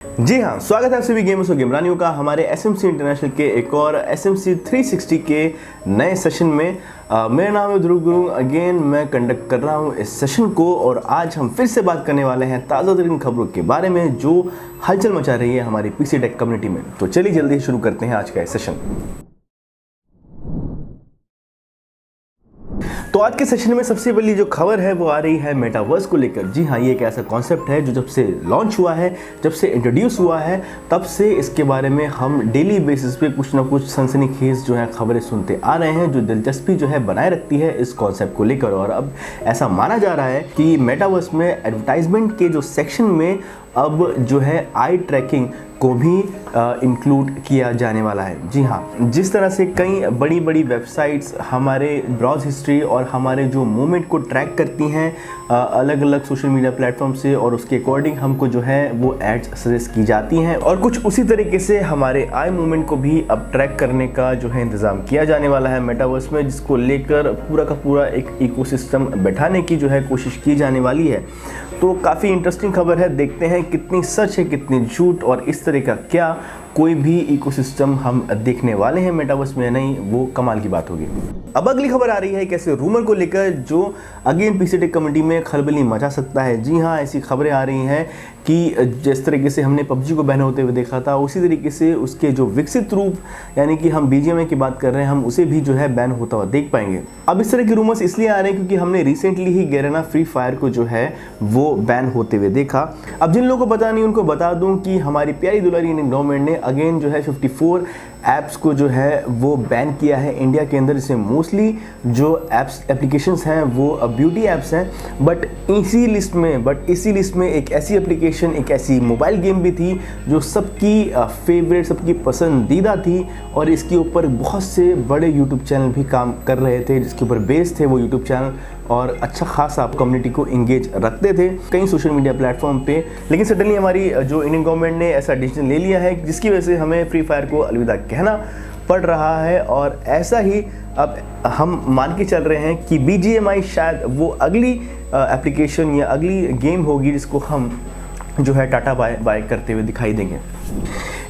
जी हाँ, स्वागत है आप सभी गेमर्स और गेमरानियों का हमारे SMC इंटरनेशनल के एक और SMC 360 के नए सेशन में। मेरा नाम है ध्रुव गुरु। अगेन मैं कंडक्ट कर रहा हूँ इस सेशन को और आज हम फिर से बात करने वाले हैं ताज़ा तरीन खबरों के बारे में जो हलचल मचा रही है हमारी पीसी टेक कम्युनिटी में। तो चलिए जल्दी शुरू करते हैं आज का सेशन। तो आज के सेशन में सबसे पहली जो खबर है वो आ रही है मेटावर्स को लेकर। जी हाँ, ये एक ऐसा कॉन्सेप्ट है जो जब से लॉन्च हुआ है, जब से इंट्रोड्यूस हुआ है, तब से इसके बारे में हम डेली बेसिस पे कुछ ना कुछ सनसनीखेज जो है खबरें सुनते आ रहे हैं जो दिलचस्पी जो है बनाए रखती है इस कॉन्सेप्ट को लेकर। और अब ऐसा माना जा रहा है कि मेटावर्स में एडवर्टाइजमेंट के जो सेक्शन में अब जो है आई ट्रैकिंग को भी इंक्लूड किया जाने वाला है। जी हाँ, जिस तरह से कई बड़ी बड़ी वेबसाइट्स हमारे ब्राउज हिस्ट्री और हमारे जो मूवमेंट को ट्रैक करती हैं अलग अलग सोशल मीडिया प्लेटफॉर्म से और उसके अकॉर्डिंग हमको जो है वो एड्स सजेस्ट की जाती हैं, और कुछ उसी तरीके से हमारे आई मूवमेंट को भी अब ट्रैक करने का जो है इंतज़ाम किया जाने वाला है मेटावर्स में, जिसको लेकर पूरा का पूरा एक इकोसिस्टम बैठाने की जो है कोशिश की जाने वाली है। तो काफ़ी इंटरेस्टिंग खबर है, देखते हैं कितनी सच है कितनी झूठ और इस तरह का क्या कोई भी इकोसिस्टम हम देखने वाले हैं मेटावर्स में या नहीं, वो कमाल की बात होगी। अब अगली खबर आ रही है एक ऐसे रूमर को लेकर जो अगेन पीसी टेक कम्युनिटी में खलबली मचा सकता है। जी हाँ, ऐसी खबरें आ रही हैं कि जिस तरीके से हमने पबजी को बैन होते हुए देखा था, उसी तरीके से उसके जो विकसित रूप यानी कि हम BGMI की बात कर रहे हैं, हम उसे भी जो है बैन होता हुआ देख पाएंगे। अब इस तरह के रूमर्स इसलिए आ रहे हैं क्योंकि हमने रिसेंटली ही गैरेना फ्री फायर को जो है वो बैन होते हुए देखा। अब जिन लोगों को पता नहीं उनको बता दूं कि हमारी प्यारी दुलारी इंडियन गवर्नमेंट ने अगेन जो है 54 ऐप्स को जो है वो बैन किया है इंडिया के अंदर। इसमें मोस्टली जो ऐप्स एप्लीकेशंस हैं वो ब्यूटी ऐप्स हैं, बट इसी लिस्ट में एक ऐसी एप्लीकेशन, एक ऐसी मोबाइल गेम भी थी जो सबकी फेवरेट, सबकी पसंदीदा थी और इसके ऊपर बहुत से बड़े यूट्यूब चैनल भी काम कर रहे थे, जिसके ऊपर बेस थे वो यूट्यूब चैनल और अच्छा खासा कम्युनिटी को इंगेज रखते थे कई सोशल मीडिया प्लेटफॉर्म पे। लेकिन सडनली हमारी जो इंडियन गवर्नमेंट ने ऐसा डिसीजन ले लिया है जिसकी वजह से हमें फ्री फायर को अलविदा कहना पड़ रहा है। और ऐसा ही अब हम मान के चल रहे हैं कि BGMI शायद वो अगली एप्लीकेशन या अगली गेम होगी जिसको हम जो है टाटा बाय करते हुए दिखाई देंगे।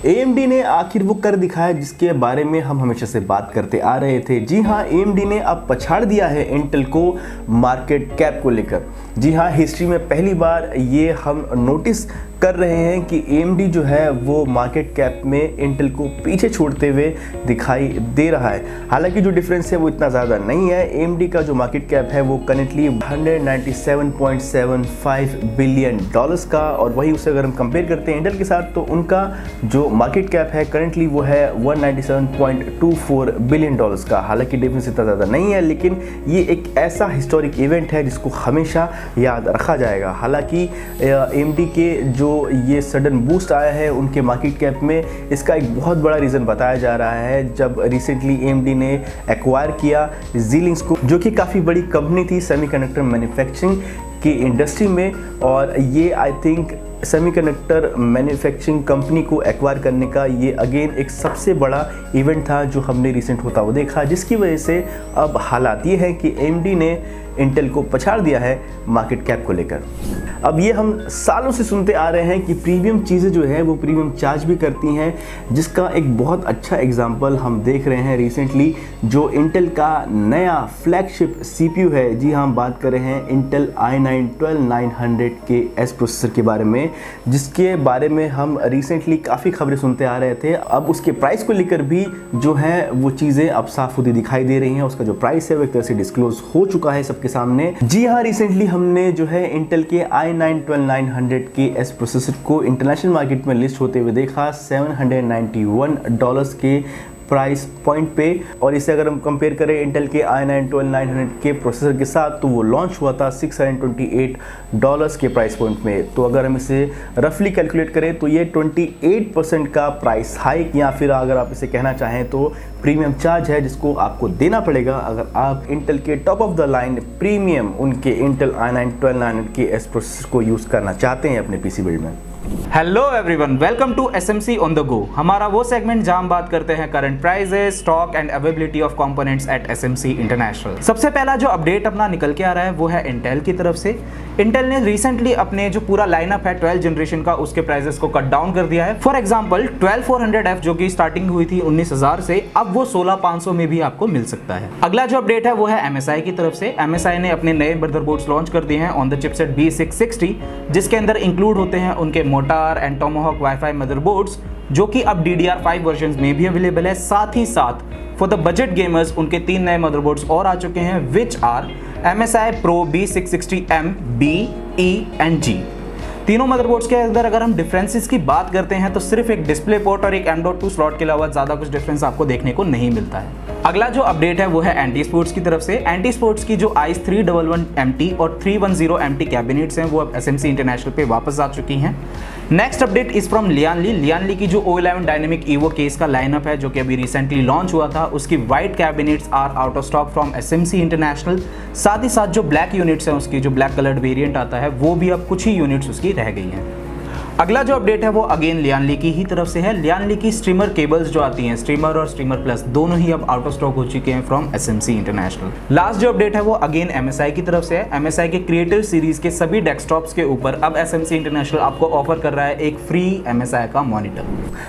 AMD ने आखिर वो कर दिखाया जिसके बारे में हम हमेशा से बात करते आ रहे थे। जी हाँ, AMD ने अब पछाड़ दिया है इंटेल को मार्केट कैप को लेकर। जी हाँ, हिस्ट्री में पहली बार ये हम नोटिस कर रहे हैं कि AMD जो है वो मार्केट कैप में इंटेल को पीछे छोड़ते हुए दिखाई दे रहा है। हालांकि जो डिफरेंस है वो इतना ज़्यादा नहीं है। AMD का जो मार्केट कैप है वो करेंटली 197.75 बिलियन डॉलर्स का, और वही उसे अगर हम कंपेयर करते हैं इंटेल के साथ तो उनका जो मार्केट कैप है करेंटली वो है 197.24 बिलियन डॉलर्स का। हालांकि डिफरेंस इतना ज़्यादा नहीं है, लेकिन ये एक ऐसा हिस्टोरिक इवेंट है जिसको हमेशा याद रखा जाएगा। हालांकि AMD के जो ये सडन बूस्ट आया है उनके मार्केट कैप में, इसका एक बहुत बड़ा रीज़न बताया जा रहा है जब रिसेंटली AMD ने एक्वायर किया Xilinx को, जो कि काफ़ी बड़ी कंपनी थी सेमीकंडक्टर मैन्युफैक्चरिंग की इंडस्ट्री में। और ये I think semiconductor manufacturing company को एक्वायर करने का ये अगेन एक सबसे बड़ा इवेंट था जो हमने रिसेंट होता हुआ देखा, जिसकी वजह से अब हालात ये है कि AMD ने इंटेल को पछाड़ दिया है मार्केट कैप को लेकर। अब ये हम सालों से सुनते आ रहे हैं कि प्रीमियम चीज़ें जो है वो प्रीमियम चार्ज भी करती हैं, जिसका एक बहुत अच्छा एग्जांपल हम देख रहे हैं रिसेंटली जो इंटेल का नया फ्लैगशिप CPU है। जी हाँ, हम बात कर रहे हैं इंटेल i9-12900 के S प्रोसेसर के बारे में, जिसके बारे में हम रिसेंटली काफ़ी खबरें सुनते आ रहे थे। अब उसके प्राइस को लेकर भी जो है वो चीज़ें अब साफ होती दिखाई दे रही हैं। उसका जो प्राइस है वो एक तरह से डिस्क्लोज हो चुका है सबके सामने। जी हाँ, रिसेंटली हमने जो है इंटेल के i9-12900 के S प्रोसेसर को इंटरनेशनल मार्केट में लिस्ट होते हुए देखा $791 के प्राइस पॉइंट पे। और इसे अगर हम कंपेयर करें इंटेल के i9-12900 के प्रोसेसर के साथ तो वो लॉन्च हुआ था $628 के प्राइस पॉइंट में। तो अगर हम इसे रफली कैलकुलेट करें तो ये 28% का प्राइस हाइक, या फिर अगर आप इसे कहना चाहें तो प्रीमियम चार्ज है जिसको आपको देना पड़ेगा अगर आप इंटेल के top of the line premium उनके इंटेल i9-12900 के S प्रोसेसर को यूज़ करना चाहते हैं अपने PC बिल्ड में। Hello everyone, welcome to SMC on the go. हमारा वो सेगमेंट जहां हम बात करते हैं current prices, stock and availability of components at SMC International. सबसे पहला जो अपडेट अपना निकल के आ रहा है वो है इंटेल की तरफ से। इंटेल ने रिसेंटली अपने जो पूरा लाइनअप है 12 जनरेशन का, उसके प्राइसेस को कट डाउन कर दिया है। फॉर एग्जांपल 12400F जो कि स्टार्टिंग हुई थी 19,000 से, अब वो 16,500 में भी आपको मिल सकता है। अगला जो अपडेट है वो है एमएसआई की तरफ से। एमएसआई ने अपने नए मदरबोर्ड्स लॉन्च कर दिए हैं ऑन द चिपसेट B660, जिसके अंदर इंक्लूड होते हैं उनके motor and Tomahawk wifi motherboards, जो कि अब DDR5 वर्जन में भी अवेलेबल है। साथ ही साथ फॉर द बजट गेमर्स उनके 3 नए मदरबोर्ड्स और आ चुके हैं, which are MSI Pro B660M, B, E and G। तीनों मदरबोर्ड्स के अंदर अगर हम डिफरेंसेस की बात करते हैं तो सिर्फ एक डिस्प्ले पोर्ट और एक M.2 स्लॉट के अलावा ज़्यादा कुछ डिफरेंस आपको देखने को नहीं मिलता है। अगला जो अपडेट है वो है एंटी स्पोर्ट्स की तरफ से। एंटी स्पोर्ट्स की जो आइस 311MT और 310MT कैबिनेट्स हैं वो अब एसएमसी इंटरनेशनल पे वापस आ चुकी हैं। Next update is from Lian Li. Lian Li की जो O11 डायनेमिक ईवो केस का लाइनअप है जो कि अभी रिसेंटली लॉन्च हुआ था, उसकी white cabinets are out of stock from SMC International. साथ ही साथ जो ब्लैक यूनिट्स हैं, उसकी जो ब्लैक कलर्ड वेरिएंट आता है, वो भी अब कुछ ही यूनिट्स उसकी रह गई हैं। अगला जो अपडेट है वो अगेन लियानली की ही तरफ से है। लियानली की स्ट्रीमर केबल्स जो आती हैं, स्ट्रीमर और स्ट्रीमर प्लस, दोनों ही अब आउट ऑफ स्टॉक हो चुके हैं फ्रॉम एसएमसी इंटरनेशनल। लास्ट जो अपडेट है वो अगेन एमएसआई की तरफ से है। एमएसआई के क्रिएटिव सीरीज के सभी डेस्कटॉप्स के ऊपर अब एसएमसी इंटरनेशनल आपको ऑफर कर रहा है एक फ्री एमएसआई का मॉनिटर।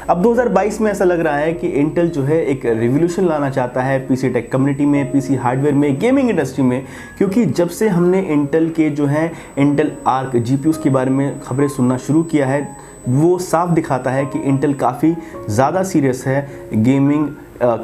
अब 2022 में ऐसा लग रहा है कि इंटेल जो है एक रिवोल्यूशन लाना चाहता है पीसी टेक कम्युनिटी में, पीसी हार्डवेयर में, गेमिंग इंडस्ट्री में, क्योंकि जब से हमने इंटेल के जो है इंटेल आर्क जीपीयूज के बारे में खबरें सुनना शुरू किया है, वो साफ दिखाता है कि इंटेल काफ़ी ज़्यादा सीरियस है गेमिंग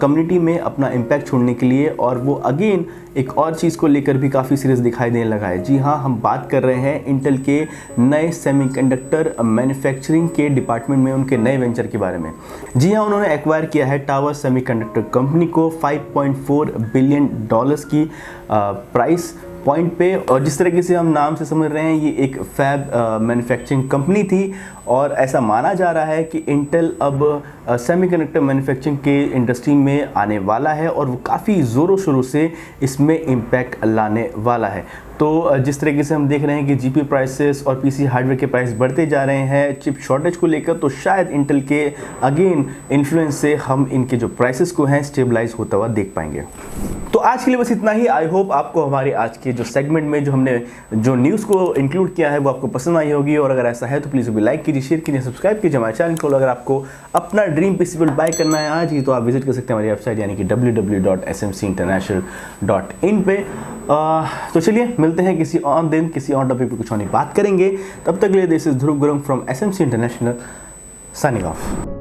कम्युनिटी में अपना इम्पैक्ट छोड़ने के लिए, और वो अगेन एक और चीज़ को लेकर भी काफ़ी सीरियस दिखाई देने लगा है। जी हाँ, हम बात कर रहे हैं इंटेल के नए सेमीकंडक्टर मैन्युफैक्चरिंग के डिपार्टमेंट में उनके नए वेंचर के बारे में। जी हाँ, उन्होंने एक्वायर किया है टावर सेमीकंडक्टर कंपनी को $5.4 बिलियन की प्राइस पॉइंट पे। और जिस तरीके से हम नाम से समझ रहे हैं, ये एक फैब मैन्युफैक्चरिंग कंपनी थी, और ऐसा माना जा रहा है कि इंटेल अब सेमीकंडक्टर मैन्युफैक्चरिंग के इंडस्ट्री में आने वाला है और वो काफ़ी ज़ोरों शोरों से इसमें इम्पैक्ट लाने वाला है। तो जिस तरीके से हम देख रहे हैं कि जीपी प्राइसेस और पीसी हार्डवेयर के प्राइस बढ़ते जा रहे हैं चिप शॉर्टेज को लेकर, तो शायद इंटेल के अगेन इन्फ्लुएंस से हम इनके जो प्राइसेस को हैं स्टेबलाइज होता हुआ देख पाएंगे। तो आज के लिए बस इतना ही। आई होप आपको हमारे आज के जो सेगमेंट में जो हमने जो न्यूज़ को इंक्लूड किया है वो आपको पसंद आई होगी, और अगर ऐसा है तो प्लीज़ भी लाइक कीजिए, शेयर कीजिए, सब्सक्राइब कीजिए हमारे चैनल को। अगर आपको अपना ड्रीम पीसी बिल्ड बाय करना है आज ही, तो आप विजिट कर सकते हैं हमारी वेबसाइट यानी कि www.smcinternational.in पे। तो चलिए मिलते हैं किसी और दिन किसी और टॉपिक पे कुछ और बात करेंगे। तब तक के लिए this is Dhruv Gurung from SMC international, signing off.